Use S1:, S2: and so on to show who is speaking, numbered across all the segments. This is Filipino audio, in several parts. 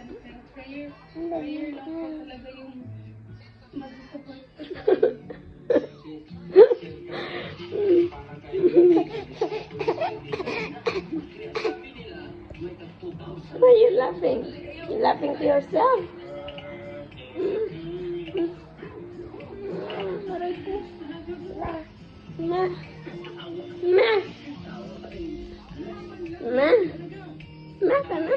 S1: Prayer lang po talaga yung mag-support ko sa
S2: Why are you laughing? You're laughing to yourself. Aray ko. Ma. Ma. Ma. Ma ka na?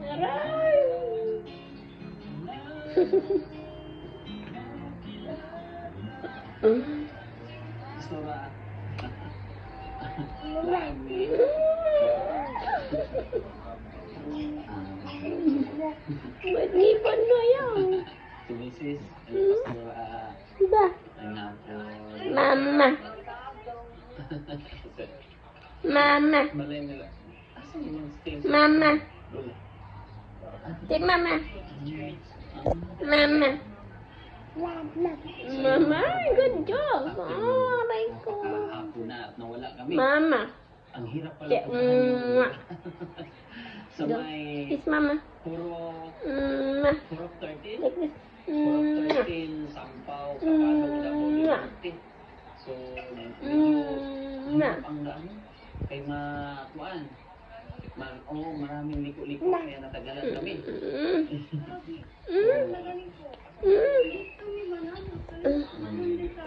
S2: Aray.
S3: Gusto ba?
S2: Ba't ngipon mo yun?
S3: Si Mrs. Gusto
S2: Ba? Mama. Mama.
S3: Malay nila. Asan yung stain?
S2: Mama. Take mama. Mama. Mama, good job. Oh, aray ko.
S3: Kahapon na at nawala kami.
S2: Mama.
S3: Ang hirap pala
S2: Yeah.
S3: puntahan sa may
S2: Kiss mama.
S3: puro 13.
S2: Like this.
S3: Puro 13, Sampaw, Kapalong, Davao, so, medyo hirap ang daan. Kay makuan. Maraming liko-liko kaya natagalan kami.
S1: Magaling po. Kami manalo. Manalo sa